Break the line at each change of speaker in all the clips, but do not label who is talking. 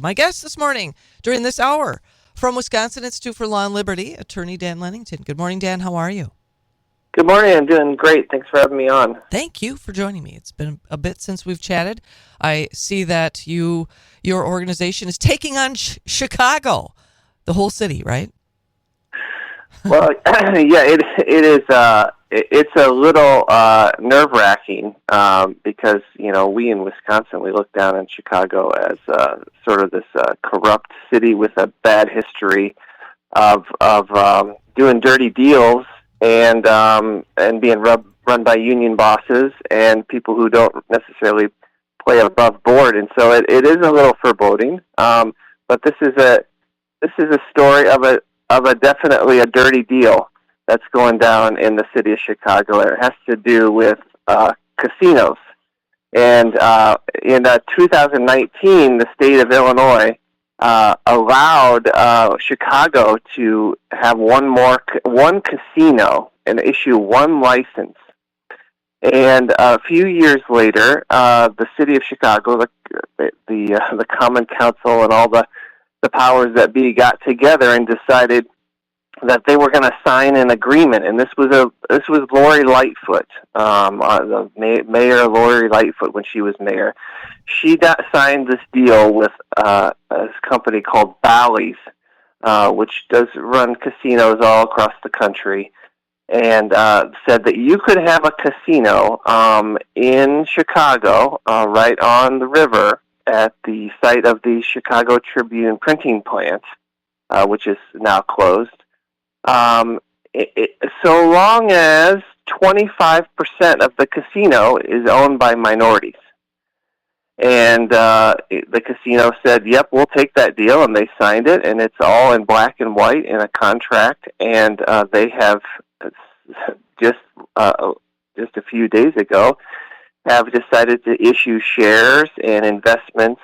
My guest this morning during this hour from Wisconsin Institute for Law and Liberty, attorney Dan Lennington. Good morning, Dan. How are you?
Good morning. I'm doing great. Thanks for having me on.
Thank you for joining me. It's been a bit since we've chatted. I see that your organization is taking on Chicago, the whole city, right?
Well, yeah, it is. It's a little nerve-wracking because we in Wisconsin, we look down on Chicago as sort of this corrupt city with a bad history of doing dirty deals and being run by union bosses and people who don't necessarily play above board, and so it is a little foreboding. But this is a story of a definitely a dirty deal that's going down in the city of Chicago. It has to do with casinos. And in 2019, the state of Illinois allowed Chicago to have one casino and issue one license. And a few years later, the city of Chicago, the Common Council, and all the powers that be got together and decided that they were going to sign an agreement. And this was Lori Lightfoot, the Mayor Lori Lightfoot, when she was mayor. She signed this deal with this company called Bally's, which does run casinos all across the country, and said that you could have a casino in Chicago, right on the river, at the site of the Chicago Tribune printing plant, which is now closed, so long as 25% of the casino is owned by minorities. And the casino said, yep, we'll take that deal, and they signed it, and it's all in black and white in a contract, and they have just a few days ago have decided to issue shares and investments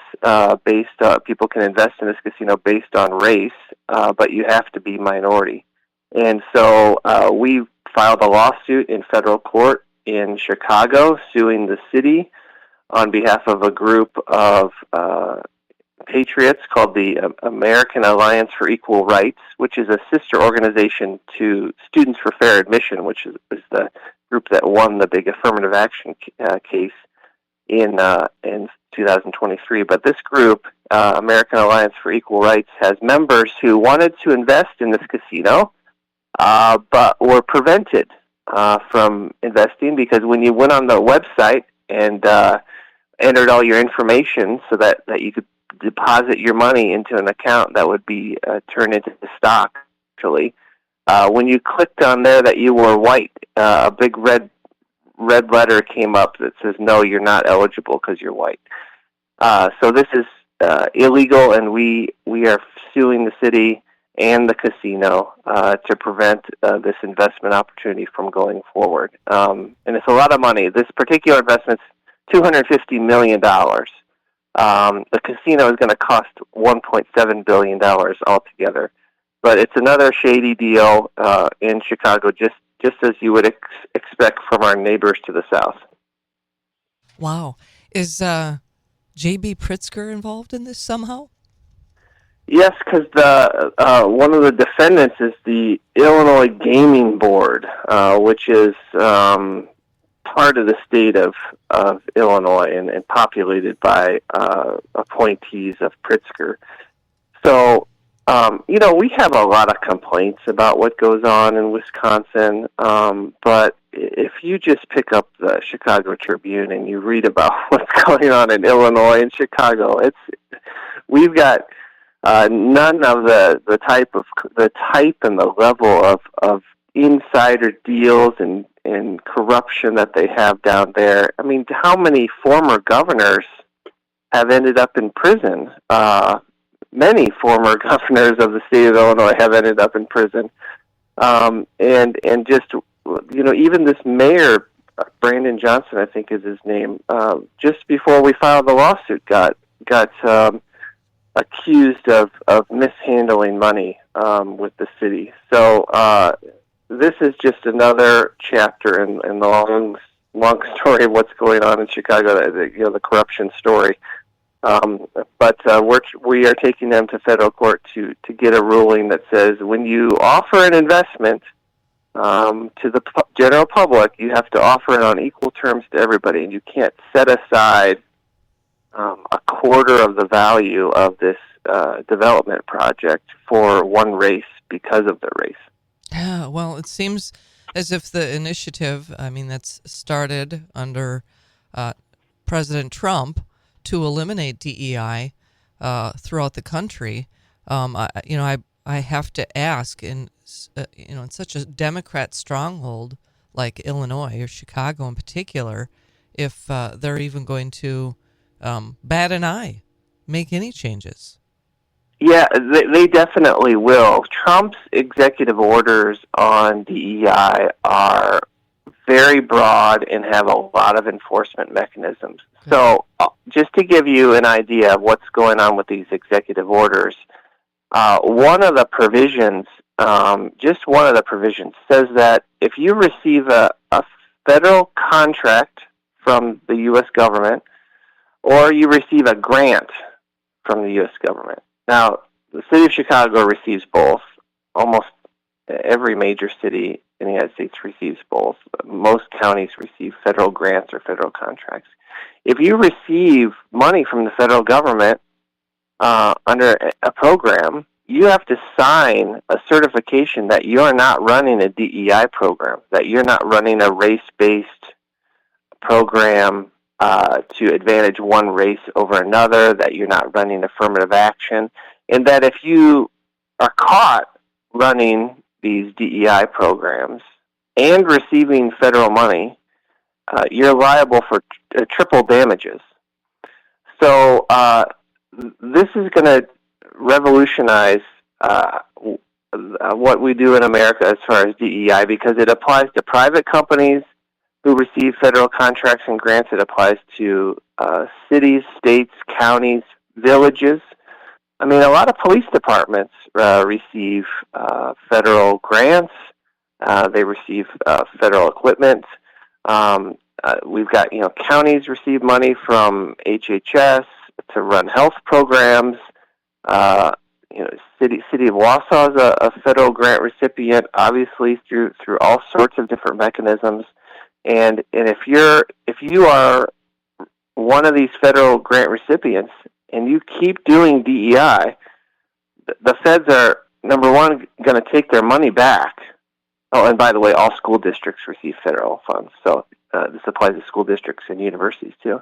based on, people can invest in this casino based on race, but you have to be minority. And so we filed a lawsuit in federal court in Chicago suing the city on behalf of a group of patriots called the American Alliance for Equal Rights, which is a sister organization to Students for Fair Admission, which is the group that won the big affirmative action case in 2023. But this group, American Alliance for Equal Rights, has members who wanted to invest in this casino, but were prevented from investing because when you went on the website and entered all your information so that you could deposit your money into an account that would be turned into the stock, actually, when you clicked on there that you were white, a big red letter came up that says, no, you're not eligible because you're white. So this is illegal, and we are suing the city and the casino to prevent this investment opportunity from going forward. And it's a lot of money. This particular investment's $250 million. The casino is going to cost $1.7 billion altogether. But it's another shady deal in Chicago, just as you would expect from our neighbors to the south.
Wow. Is J.B. Pritzker involved in this somehow?
Yes, because one of the defendants is the Illinois Gaming Board, which is part of the state of Illinois and populated by appointees of Pritzker. So, we have a lot of complaints about what goes on in Wisconsin, but if you just pick up the Chicago Tribune and you read about what's going on in Illinois and Chicago, we've got none of the type and the level of insider deals and corruption that they have down there. I mean, how many former governors have ended up in prison? Many former governors of the state of Illinois have ended up in prison. And just, even this mayor, Brandon Johnson, I think is his name, just before we filed the lawsuit, got accused of mishandling money with the city. So this is just another chapter in the long story of what's going on in Chicago, the corruption story. We are taking them to federal court to get a ruling that says when you offer an investment to the general public, you have to offer it on equal terms to everybody, and you can't set aside a quarter of the value of this development project for one race because of the race.
Yeah, well, it seems as if the initiative, I mean, that's started under President Trump to eliminate DEI throughout the country. I have to ask, in such a Democrat stronghold like Illinois or Chicago in particular, if they're even going to bat an eye, make any changes.
Yeah, they definitely will. Trump's executive orders on DEI are very broad and have a lot of enforcement mechanisms. Okay. So just to give you an idea of what's going on with these executive orders, one of the provisions says that if you receive a federal contract from the U.S. government or you receive a grant from the U.S. government. Now, the city of Chicago receives both. Almost every major city in the United States receives both. Most counties receive federal grants or federal contracts. If you receive money from the federal government under a program, you have to sign a certification that you're not running a DEI program, that you're not running a race-based program to advantage one race over another, that you're not running affirmative action, and that if you are caught running these DEI programs and receiving federal money, you're liable for triple damages. So this is going to revolutionize what we do in America as far as DEI, because it applies to private companies who receive federal contracts and grants. It applies to cities, states, counties, villages. I mean, a lot of police departments receive federal grants. They receive federal equipment. We've got, counties receive money from HHS to run health programs. City of Wausau is a federal grant recipient, obviously through all sorts of different mechanisms. And if you are one of these federal grant recipients and you keep doing DEI, the feds are, number one, going to take their money back. Oh, and by the way, all school districts receive federal funds, so this applies to school districts and universities too.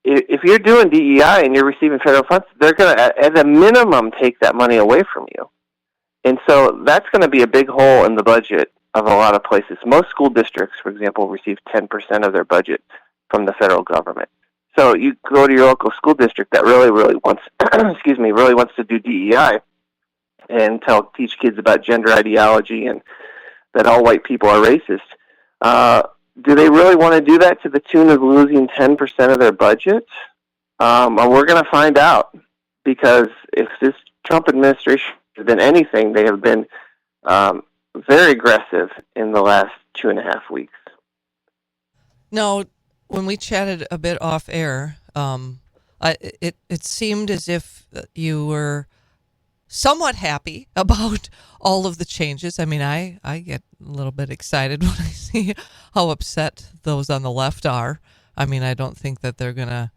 If you're doing DEI and you're receiving federal funds, they're going to, at a minimum, take that money away from you. And so that's going to be a big hole in the budget of a lot of places. Most school districts, for example, receive 10% of their budget from the federal government. So you go to your local school district that really wants, really wants to do DEI and teach kids about gender ideology and that all white people are racist. Do they really want to do that to the tune of losing 10% of their budget? We're going to find out, because if this Trump administration has been anything, they have been very aggressive in the last 2.5 weeks.
Now, when we chatted a bit off air, it seemed as if you were somewhat happy about all of the changes. I mean, I get a little bit excited when I see how upset those on the left are. I mean, I don't think that they're going to,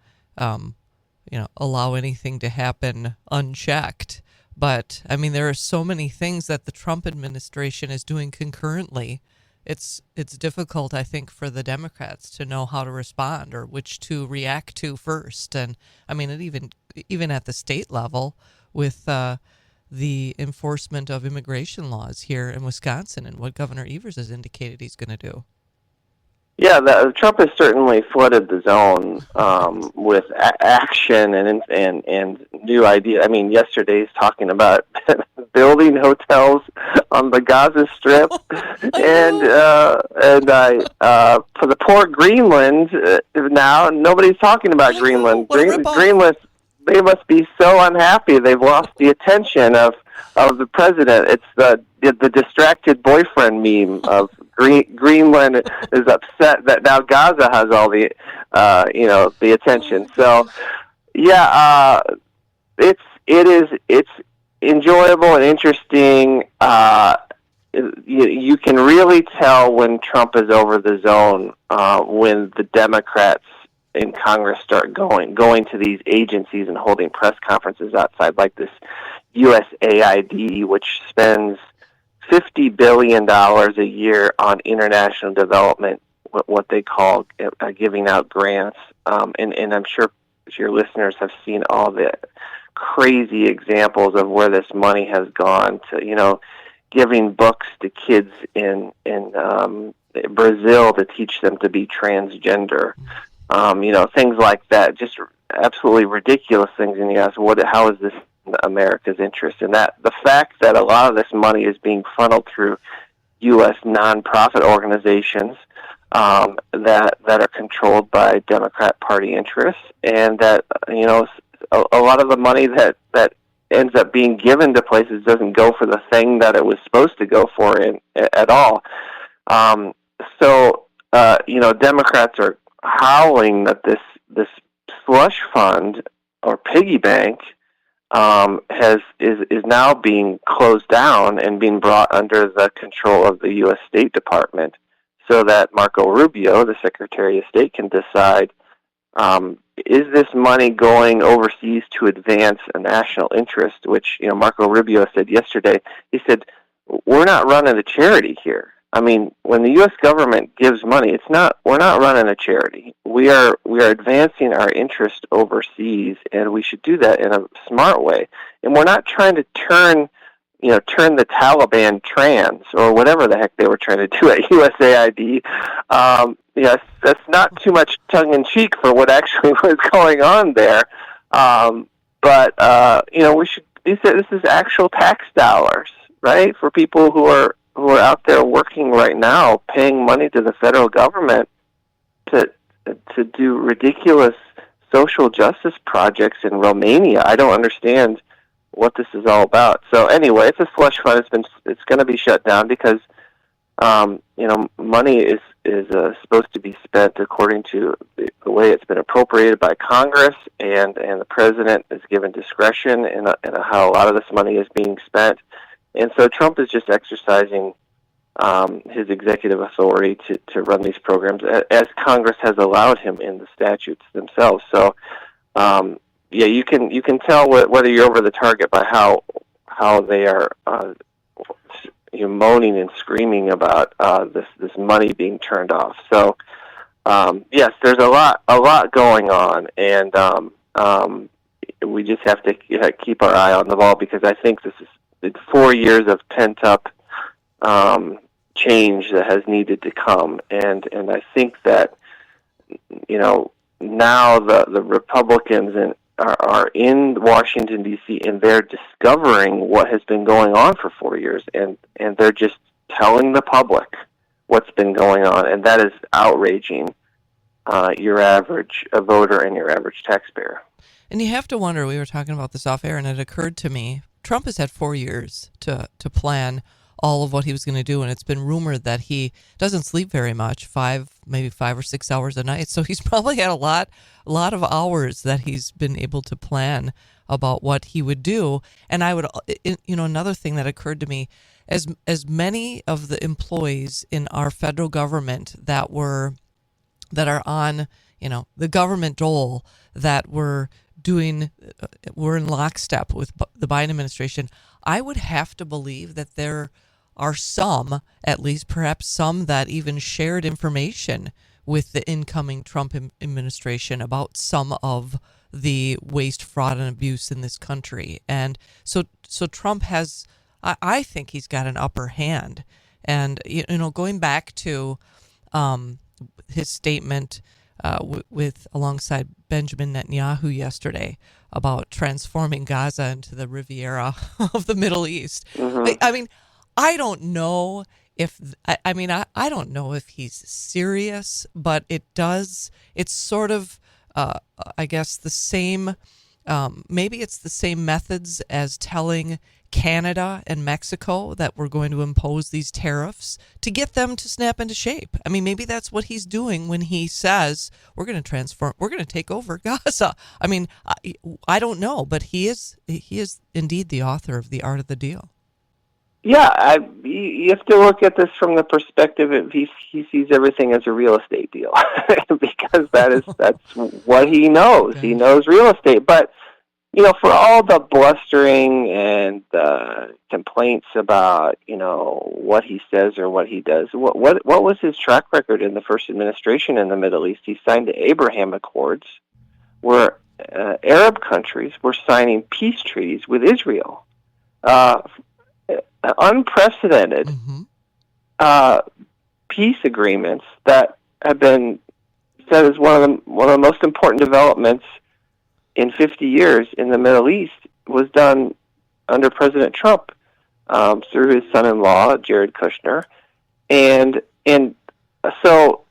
allow anything to happen unchecked. But, I mean, there are so many things that the Trump administration is doing concurrently. It's difficult, I think, for the Democrats to know how to respond or which to react to first. And, I mean, even at the state level with the enforcement of immigration laws here in Wisconsin and what Governor Evers has indicated he's going to do.
Yeah, Trump has certainly flooded the zone with action and new ideas. I mean, yesterday's talking about building hotels on the Gaza Strip, and for the poor Greenland now nobody's talking about Greenland. Greenland. They must be so unhappy they've lost the attention of the president. It's the distracted boyfriend meme of Greenland is upset that now Gaza has all the the attention. So Yeah, it's enjoyable and interesting. You can really tell when Trump is over the zone when the Democrats in Congress start going to these agencies and holding press conferences outside, like this USAID, which spends $50 billion a year on international development, what they call giving out grants. And I'm sure your listeners have seen all the crazy examples of where this money has gone to, giving books to kids in Brazil to teach them to be transgender. Things like that, just absolutely ridiculous things. And you ask, how is this in America's interest? And that the fact that a lot of this money is being funneled through U.S. nonprofit organizations that are controlled by Democrat Party interests, and that a lot of the money that ends up being given to places doesn't go for the thing that it was supposed to go for at all. Democrats are howling that this slush fund or piggy bank is now being closed down and being brought under the control of the U.S. State Department, so that Marco Rubio, the Secretary of State, can decide, is this money going overseas to advance a national interest, which, Marco Rubio said yesterday. He said, we're not running a charity here. I mean, when the U.S. government gives money, we're not running a charity. We are advancing our interest overseas, and we should do that in a smart way. And we're not trying to turn the Taliban trans or whatever the heck they were trying to do at USAID. Yes, that's not too much tongue-in-cheek for what actually was going on there. We should. This is actual tax dollars, right, for people who are out there working right now, paying money to the federal government to do ridiculous social justice projects in Romania. I don't understand what this is all about. So anyway, it's a slush fund. It's going to be shut down because money is supposed to be spent according to the way it's been appropriated by Congress, and the president is given discretion in how a lot of this money is being spent. And so Trump is just exercising his executive authority to run these programs as Congress has allowed him in the statutes themselves. So, you can tell whether you're over the target by how they are moaning and screaming about this money being turned off. So, yes, there's a lot going on, and we just have to keep our eye on the ball, because I think it's 4 years of pent up change that has needed to come, and I think that now the Republicans are in Washington D.C. and they're discovering what has been going on for 4 years, and they're just telling the public what's been going on, and that is outraging your average voter and your average taxpayer.
And you have to wonder, we were talking about this off air, and it occurred to me, Trump has had 4 years to plan all of what he was going to do, and it's been rumored that he doesn't sleep very much, maybe 5 or 6 hours a night. So he's probably had a lot of hours that he's been able to plan about what he would do. And I would, another thing that occurred to me, as many of the employees in our federal government that are on, the government dole, that were in lockstep with the Biden administration, I would have to believe that there are some, at least perhaps some, that even shared information with the incoming Trump administration about some of the waste, fraud, and abuse in this country. And so Trump has, I think he's got an upper hand. And, going back to his statement alongside Benjamin Netanyahu yesterday about transforming Gaza into the Riviera of the Middle East.
Mm-hmm.
I mean, I don't know if I don't know if he's serious, but it's sort of I guess the same maybe it's the same methods as telling Canada and Mexico that we're going to impose these tariffs to get them to snap into shape. I mean, maybe that's what he's doing when he says we're going to take over Gaza. I mean, I don't know, but he is indeed the author of The Art of the Deal.
Yeah, you have to look at this from the perspective of he sees everything as a real estate deal because that's what he knows. He knows real estate, but for all the blustering and complaints about what he says or what he does, what was his track record in the first administration in the Middle East? He signed the Abraham Accords, where Arab countries were signing peace treaties with Israel. Unprecedented peace agreements that have been said as one of the most important developments in 50 years in the Middle East was done under President Trump through his son-in-law Jared Kushner, and so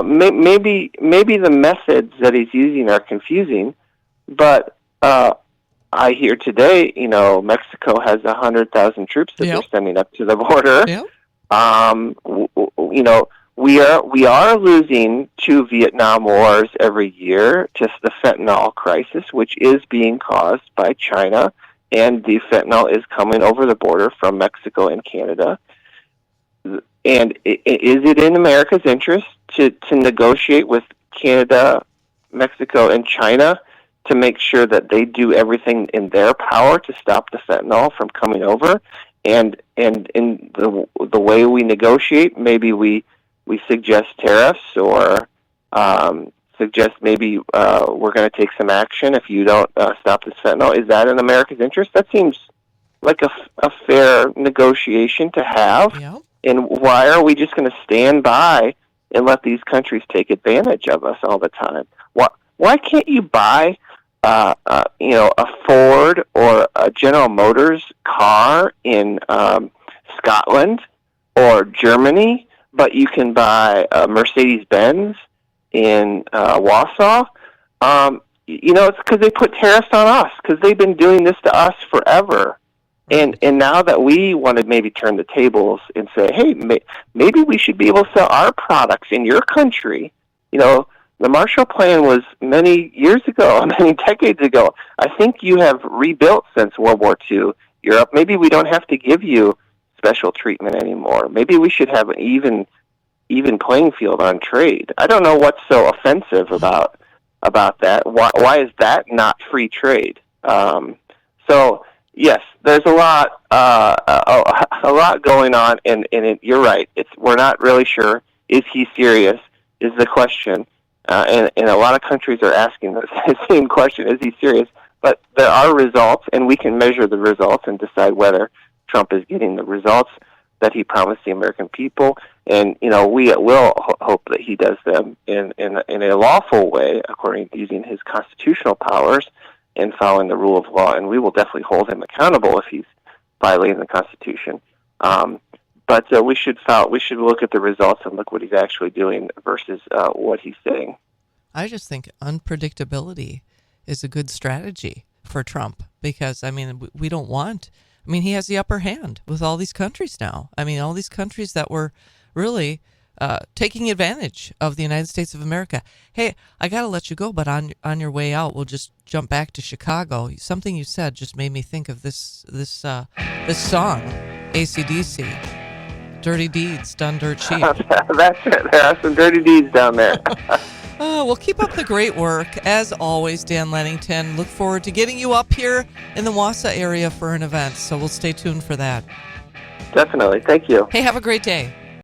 maybe the methods that he's using are confusing, but I hear today, Mexico has 100,000 troops that they're sending up to the border.
Yep.
We are losing 2 Vietnam wars every year to the fentanyl crisis, which is being caused by China, and the fentanyl is coming over the border from Mexico and Canada. And is it in America's interest to negotiate with Canada, Mexico, and China to make sure that they do everything in their power to stop the fentanyl from coming over? And in the way we negotiate, maybe we suggest tariffs or suggest maybe we're going to take some action if you don't stop this fentanyl. Is that in America's interest? That seems like a fair negotiation to have.
Yeah.
And why are we just going to stand by and let these countries take advantage of us all the time? Why can't you buy a Ford or a General Motors car in Scotland or Germany, but you can buy a Mercedes-Benz in Warsaw? It's because they put tariffs on us, because they've been doing this to us forever. And now that we want to maybe turn the tables and say, hey, maybe we should be able to sell our products in your country. The Marshall Plan was many years ago, many decades ago. I think you have rebuilt since World War II, Europe. Maybe we don't have to give you special treatment anymore. Maybe we should have an even playing field on trade. I don't know what's so offensive about that. Why is that not free trade? So yes, there's a lot going on, and you're right. We're not really sure. Is he serious? Is the question. And a lot of countries are asking the same question, is he serious? But there are results, and we can measure the results and decide whether Trump is getting the results that he promised the American people. And, we will hope that he does them in a lawful way, according to using his constitutional powers and following the rule of law. And we will definitely hold him accountable if he's violating the Constitution. But we should look at the results and look what he's actually doing versus what he's saying.
I just think unpredictability is a good strategy for Trump because, we don't want... he has the upper hand with all these countries now. All these countries that were really taking advantage of the United States of America. Hey, I got to let you go, but on your way out, we'll just jump back to Chicago. Something you said just made me think of this song, AC/DC. Dirty deeds done dirt cheap.
That's it. There are some dirty deeds down there.
Well, keep up the great work. As always, Dan Lennington. Look forward to getting you up here in the Wausau area for an event, so we'll stay tuned for that.
Definitely. Thank you.
Hey, have a great day.